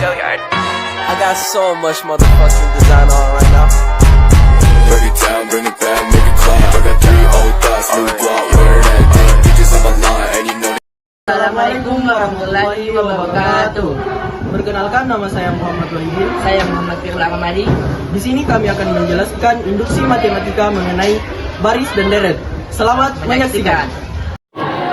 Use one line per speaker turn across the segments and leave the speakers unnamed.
I got so much motherfucking design on right now.
Break it down, bring it back, make it clap. I got 3 old thoughts, new block, where that thing. Bitches on my line, and you know.
Assalamualaikum warahmatullahi wabarakatuh.
Perkenalkan, nama saya Muhammad Wahidin.
Saya Muhammad Firla Kamadi.
Di sini kami akan menjelaskan induksi matematika mengenai baris dan deret. Selamat menyaksikan.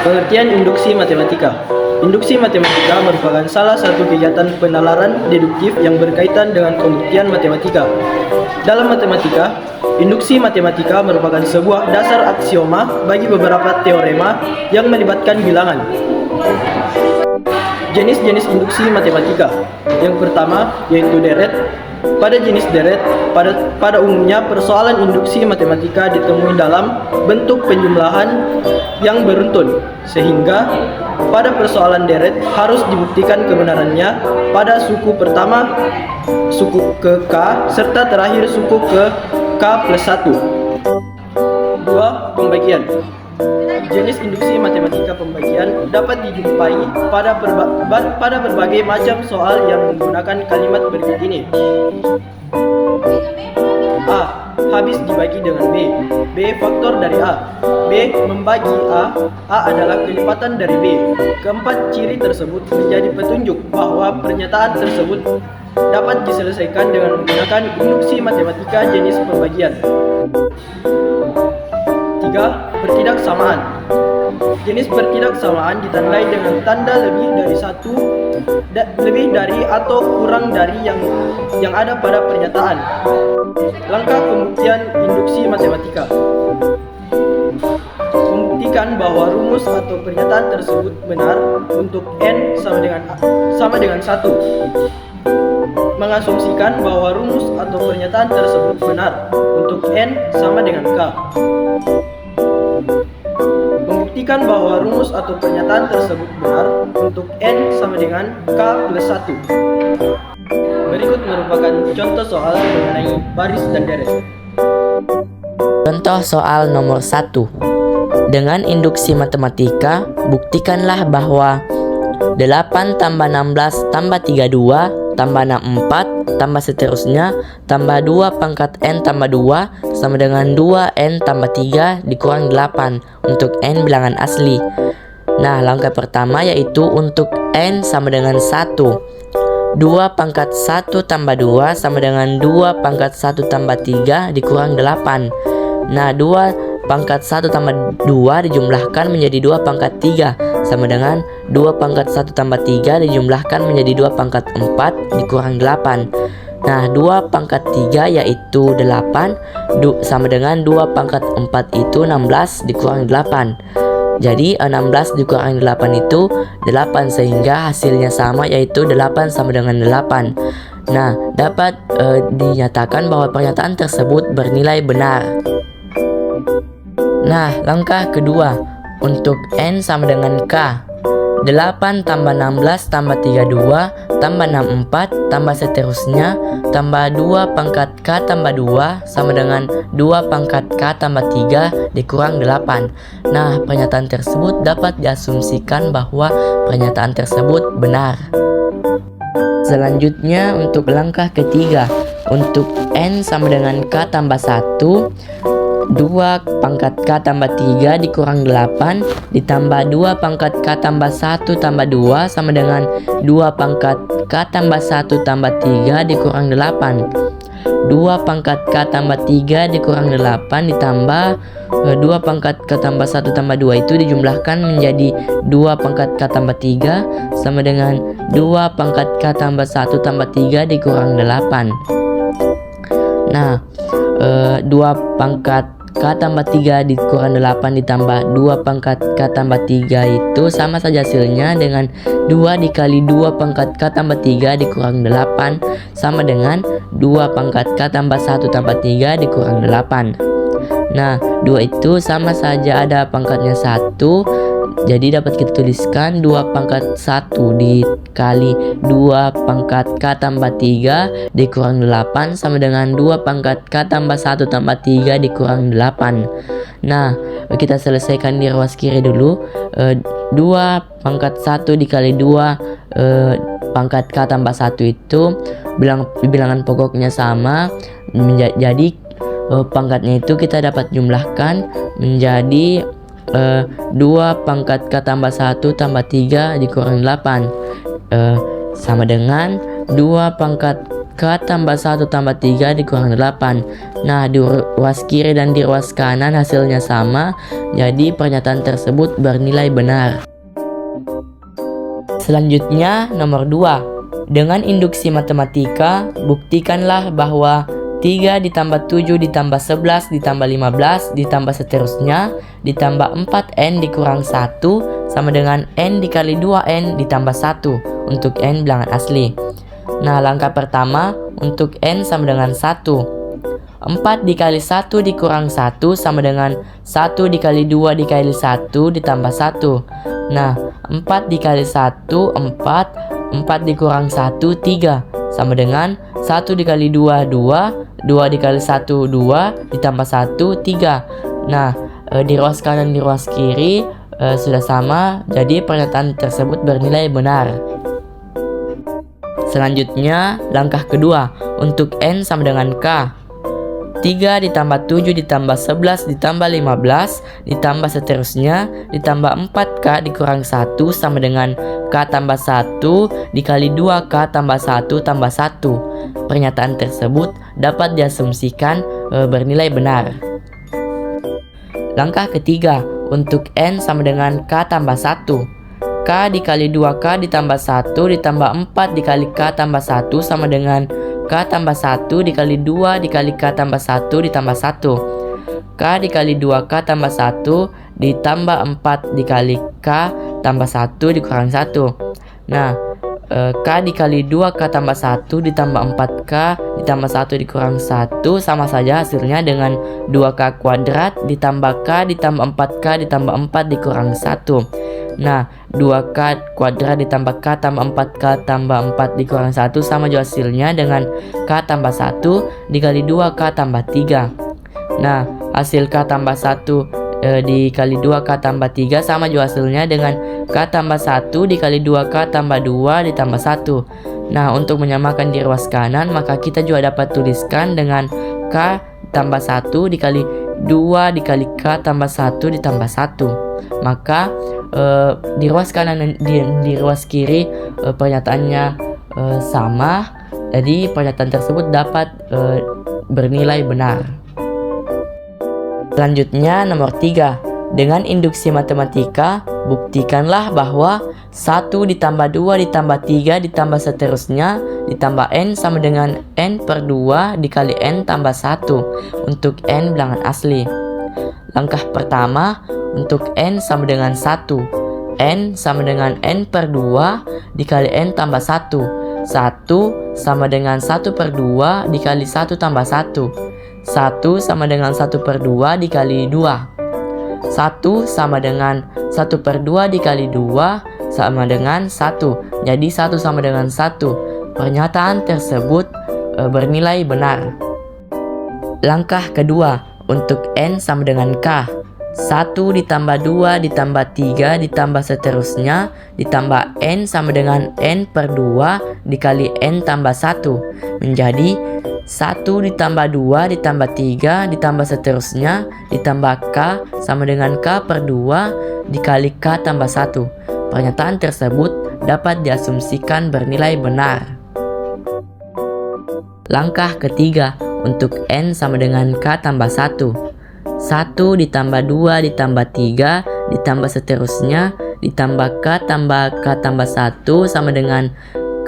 Pengertian induksi matematika. Induksi matematika merupakan salah satu kegiatan penalaran deduktif yang berkaitan dengan pembuktian matematika. Dalam matematika, induksi matematika merupakan sebuah dasar aksioma bagi beberapa teorema yang melibatkan bilangan. Jenis-jenis induksi matematika. Yang pertama yaitu deret. Pada jenis deret, pada umumnya persoalan induksi matematika ditemui dalam bentuk penjumlahan yang beruntun, sehingga pada persoalan deret harus dibuktikan kebenarannya pada suku pertama, suku ke K, serta terakhir suku ke K plus 1. 2. Pembagian. Jenis induksi matematika pembagian dapat dijumpai pada berbagai macam soal yang menggunakan kalimat berikut ini. A. Habis dibagi dengan B. B faktor dari A. B membagi A. A adalah kelipatan dari B. Keempat ciri tersebut menjadi petunjuk bahwa pernyataan tersebut dapat diselesaikan dengan menggunakan induksi matematika jenis pembagian. 3. Pertidaksamaan. Jenis pertidaksamaan ditandai dengan tanda lebih dari atau kurang dari yang ada pada pernyataan. Langkah pembuktian induksi matematika. Membuktikan bahwa rumus atau pernyataan tersebut benar untuk n sama dengan 1. Mengasumsikan bahwa rumus atau pernyataan tersebut benar untuk n sama dengan k. Membuktikan bahwa rumus atau pernyataan tersebut benar untuk n sama dengan k plus 1. Berikut merupakan contoh soal mengenai baris dan deret.
Contoh soal nomor 1. Dengan induksi matematika, buktikanlah bahwa 8 tambah 16 tambah 32 tambah 64 tambah seterusnya tambah 2 pangkat n tambah 2 sama dengan 2n tambah 3 dikurang 8 untuk n bilangan asli. Nah, langkah pertama yaitu untuk n sama dengan 1. 2 pangkat 1 tambah 2 sama dengan 2 pangkat 1 tambah 3 dikurang 8. Nah, 2 pangkat 1 tambah 2 dijumlahkan menjadi 2 pangkat 3 sama dengan 2 pangkat 1 tambah 3 dijumlahkan menjadi 2 pangkat 4 dikurang 8. Nah, 2 pangkat 3 yaitu 8 sama dengan 2 pangkat 4 itu 16 dikurang 8. Jadi 16 dikurang 8 itu 8, sehingga hasilnya sama yaitu 8 sama dengan 8. Nah, dapat dinyatakan bahwa pernyataan tersebut bernilai benar. Nah, langkah kedua untuk n sama dengan k. 8 tambah 16 tambah 32 tambah 64 tambah seterusnya tambah 2 pangkat k tambah 2 sama dengan 2 pangkat k tambah 3 dikurang 8. Nah, pernyataan tersebut dapat diasumsikan bahwa pernyataan tersebut benar. Selanjutnya untuk langkah ketiga, untuk n sama dengan k tambah 1, 2 pangkat k tambah 3 dikurang 8 ditambah 2 pangkat k tambah 1 tambah 2 sama dengan 2 pangkat k tambah 1 tambah 3 dikurang 8. 2 pangkat k tambah 3 dikurang 8 ditambah 2 pangkat k tambah 1 tambah 2 itu dijumlahkan menjadi 2 pangkat k tambah 3 sama dengan 2 pangkat k tambah 1 tambah 3 dikurang 8. Nah, 2 pangkat k tambah 3 dikurang 8 ditambah 2 pangkat k tambah 3 itu sama saja hasilnya dengan 2 dikali 2 pangkat k tambah 3 dikurang 8 sama dengan 2 pangkat k tambah 1 tambah 3 dikurang 8. Nah, 2 itu sama saja ada pangkatnya 1. Jadi dapat kita tuliskan 2 pangkat 1 dikali 2 pangkat k tambah 3 dikurang 8 sama dengan 2 pangkat k tambah 1 tambah 3 dikurang 8. Nah, kita selesaikan di ruas kiri dulu. 2 pangkat 1 dikali 2 pangkat K tambah 1 itu bilangan pokoknya sama, jadi pangkatnya itu kita dapat jumlahkan menjadi 2 pangkat K tambah 1 tambah 3 dikurangi 8 sama dengan 2 pangkat K tambah 1 tambah 3 dikurangi 8. Nah, di ruas kiri dan di ruas kanan hasilnya sama, jadi pernyataan tersebut bernilai benar. Selanjutnya nomor 2. Dengan induksi matematika, buktikanlah bahwa 3 ditambah 7 ditambah 11 ditambah 15 ditambah seterusnya ditambah 4n dikurang 1 sama dengan n dikali 2n ditambah 1 untuk n bilangan asli. Nah, langkah pertama untuk n sama dengan 1. 4 dikali 1 dikurang 1 sama dengan 1 dikali 2 dikali 1 ditambah 1. Nah, 4 dikali 1 4, 4 dikurang 1 3 sama dengan 1 dikali 2 2, 2 dikali 1 2 ditambah 1 3. Nah, di ruas kanan di ruas kiri sudah sama, jadi pernyataan tersebut bernilai benar. Selanjutnya langkah kedua untuk n sama dengan k. 3 ditambah 7 ditambah 11 ditambah 15 ditambah seterusnya ditambah 4k dikurang 1 sama dengan k tambah 1 dikali 2k tambah 1 tambah 1. Pernyataan tersebut dapat diasumsikan bernilai benar. Langkah ketiga untuk n sama dengan k tambah 1. K dikali 2K ditambah 1 ditambah 4 dikali K tambah 1 sama dengan K tambah 1 dikali 2 dikali K tambah 1 ditambah 1. K dikali 2K tambah 1 ditambah 4 dikali K tambah 1 dikurang 1. Nah, K dikali 2K tambah 1 ditambah 4K ditambah 1 dikurang 1 sama saja hasilnya dengan 2K kuadrat ditambah K ditambah 4K ditambah 4 dikurang 1. Nah, 2K kuadrat ditambah K tambah 4K tambah 4 dikurang 1 sama juga hasilnya dengan K tambah 1 dikali 2K tambah 3. Nah, hasil K tambah 1 dikali 2K tambah 3 sama juga hasilnya dengan K tambah 1 dikali 2K tambah 2 ditambah 1. Nah, untuk menyamakan di ruas kanan maka kita juga dapat tuliskan dengan K tambah 1 dikali 2 dikali K tambah 1 ditambah 1. Maka di ruas kanan dan di ruas kiri pernyataannya sama, jadi pernyataan tersebut dapat bernilai benar. Selanjutnya nomor 3. Dengan induksi matematika, buktikanlah bahwa 1 ditambah 2 ditambah 3 ditambah seterusnya ditambah n sama dengan n per 2 dikali n tambah 1 untuk n bilangan asli. Langkah pertama untuk n sama dengan 1. N sama dengan n per 2 dikali n tambah 1. 1 sama dengan 1 per 2 dikali 1 tambah 1. 1 sama dengan 1 per 2 dikali 2. 1 sama dengan 1 per 2 dikali 2 sama dengan 1. Jadi 1 sama dengan 1. Pernyataan tersebut bernilai benar. Langkah kedua untuk n sama dengan k. 1 ditambah 2 ditambah 3 ditambah seterusnya ditambah n sama dengan n per 2 dikali n tambah 1 menjadi 1 ditambah 2 ditambah 3 ditambah seterusnya ditambah k sama dengan k per 2 dikali k tambah 1. Pernyataan tersebut dapat diasumsikan bernilai benar. Langkah ketiga untuk n sama dengan k tambah 1. 1 ditambah 2 ditambah 3 ditambah seterusnya ditambah k tambah 1 sama dengan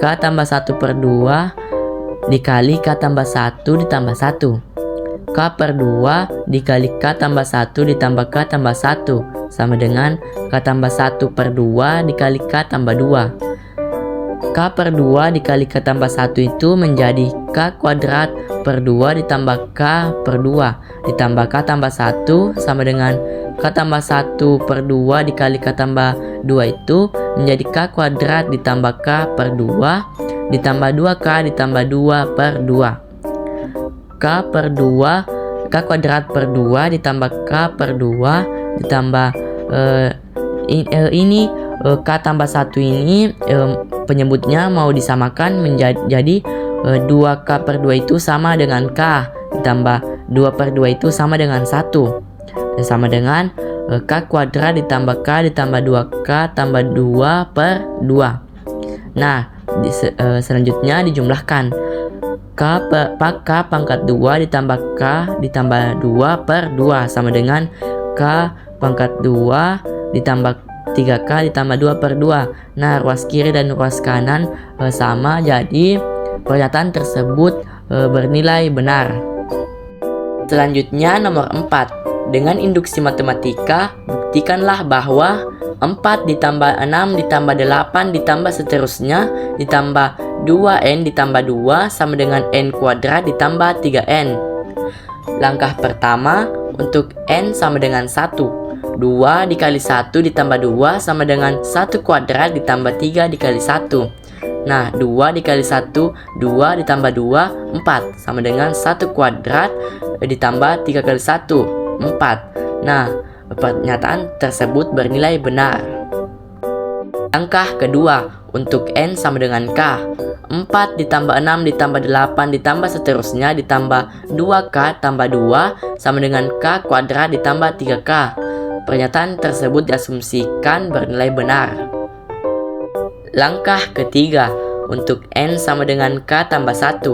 k tambah 1 per 2 dikali k tambah 1 ditambah 1. K per 2 dikali k tambah 1 ditambah k tambah 1 sama dengan k tambah 1 per 2 dikali k tambah 2. K per 2 dikali k tambah 1 itu menjadi k kuadrat per 2 ditambah k per 2 ditambah k tambah 1 sama dengan k tambah 1 per 2 dikali k tambah 2 itu menjadi k kuadrat ditambah k per 2 ditambah 2k ditambah 2 per 2. K per 2 k kuadrat per 2 ditambah k per 2 ditambah ini K tambah 1 ini penyebutnya mau disamakan menjadi 2K per 2 itu sama dengan K, ditambah 2 per 2 itu sama dengan 1, dan sama dengan K kuadrat ditambah K ditambah 2K tambah 2 per 2. Nah, selanjutnya dijumlahkan K pangkat 2 ditambah K ditambah 2 per 2 sama dengan K pangkat 2 ditambah 3K ditambah 2 per 2. Nah, ruas kiri dan ruas kanan sama, jadi pernyataan tersebut bernilai benar. Selanjutnya nomor 4. Dengan induksi matematika, buktikanlah bahwa 4 ditambah 6 ditambah 8 ditambah seterusnya ditambah 2n ditambah 2 sama dengan n kuadrat ditambah 3n. Langkah pertama, untuk n sama dengan 1. 2 dikali 1 ditambah 2 sama dengan 1 kuadrat ditambah 3 dikali 1. Nah, 2 dikali 1, 2 ditambah 2, 4 sama dengan 1 kuadrat ditambah 3 kali 1, 4. Nah, pernyataan tersebut bernilai benar. Langkah kedua, untuk n sama dengan k. 4 ditambah 6 ditambah 8 ditambah seterusnya ditambah 2k tambah 2 sama dengan k kuadrat ditambah 3k. Pernyataan tersebut diasumsikan bernilai benar. Langkah ketiga, untuk n sama dengan k tambah 1.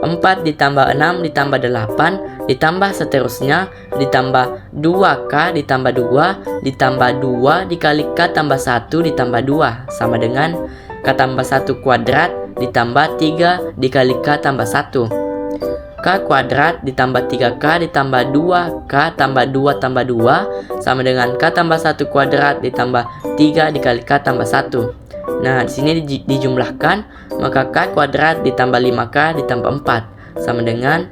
4 ditambah 6 ditambah 8 ditambah seterusnya ditambah 2k ditambah 2 ditambah 2 dikali k tambah 1 ditambah 2 sama dengan k tambah 1 kuadrat ditambah 3 dikali k tambah 1. K kuadrat ditambah 3k ditambah 2k tambah 2 tambah 2 sama dengan k tambah 1 kuadrat ditambah 3 dikali k tambah 1. Nah, di sini dijumlahkan, maka k kuadrat ditambah 5k ditambah 4 sama dengan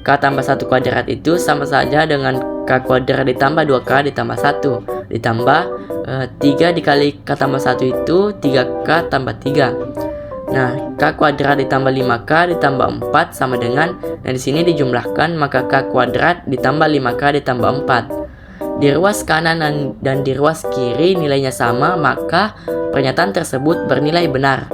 k tambah 1 kuadrat itu sama saja dengan k kuadrat ditambah 2k ditambah 1 ditambah 3 dikali k tambah 1 itu 3k tambah 3. Nah, k kuadrat ditambah 5k ditambah 4 sama dengan, nah di sini dijumlahkan, maka k kuadrat ditambah 5k ditambah 4. Di ruas kanan dan di ruas kiri nilainya sama, maka pernyataan tersebut bernilai benar.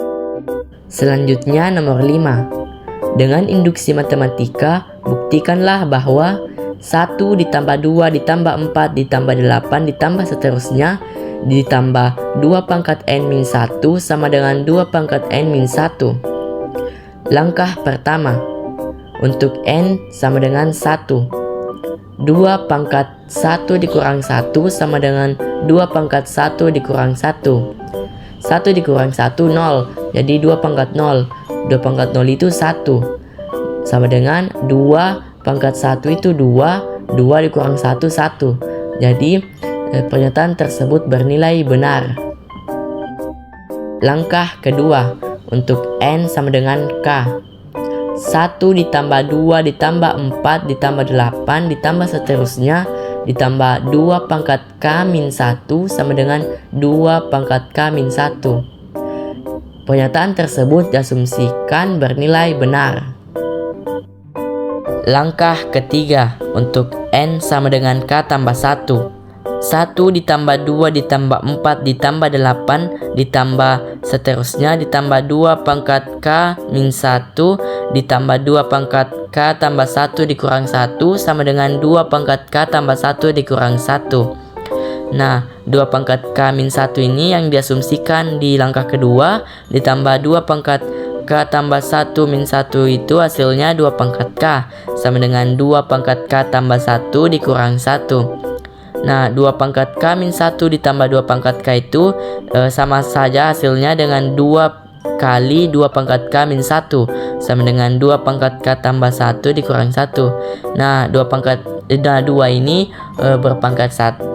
Selanjutnya nomor 5. Dengan induksi matematika, buktikanlah bahwa 1 ditambah 2 ditambah 4 ditambah 8 ditambah seterusnya ditambah 2 pangkat n min 1 sama dengan 2 pangkat n min 1. Langkah pertama, untuk n sama dengan 1. 2 pangkat 1 dikurang 1 sama dengan 2 pangkat 1 dikurang 1. 1 dikurang 1, 0. Jadi 2 pangkat 0. 2 pangkat 0 itu 1. Sama dengan 2 pangkat 1 itu 2. 2 dikurang 1, 1. Jadi pernyataan tersebut bernilai benar. Langkah kedua, untuk n sama dengan k. 1 ditambah 2 ditambah 4 ditambah 8 ditambah seterusnya ditambah 2 pangkat k min 1 sama dengan 2 pangkat k min 1. Pernyataan tersebut diasumsikan bernilai benar. Langkah ketiga, untuk n sama dengan k tambah 1. 1 ditambah 2 ditambah 4 ditambah 8 ditambah seterusnya ditambah 2 pangkat k min 1 ditambah 2 pangkat k tambah 1 dikurang 1 sama dengan 2 pangkat k tambah 1 dikurang 1. Nah, 2 pangkat k min 1 ini yang diasumsikan di langkah kedua, ditambah 2 pangkat k tambah 1 min 1 itu hasilnya 2 pangkat k sama dengan 2 pangkat k tambah 1 dikurang 1. Nah, 2 pangkat k min 1 ditambah 2 pangkat k itu sama saja hasilnya dengan 2 kali 2 pangkat k min 1 sama dengan 2 pangkat k tambah 1 dikurang 1. Nah, 2 ini berpangkat 1,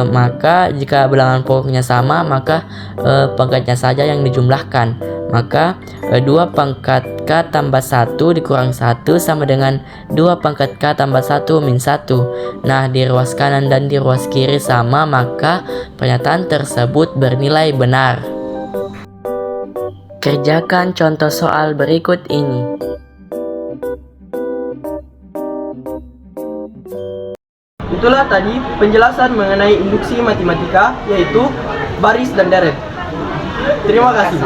maka jika bilangan pokoknya sama, maka pangkatnya saja yang dijumlahkan. Maka 2 pangkat k tambah 1 dikurang 1 sama dengan 2 pangkat k tambah 1 min 1. Nah, di ruas kanan dan di ruas kiri sama, maka pernyataan tersebut bernilai benar. Kerjakan contoh soal berikut ini.
Itulah tadi penjelasan mengenai induksi matematika, yaitu baris dan deret. Terima kasih.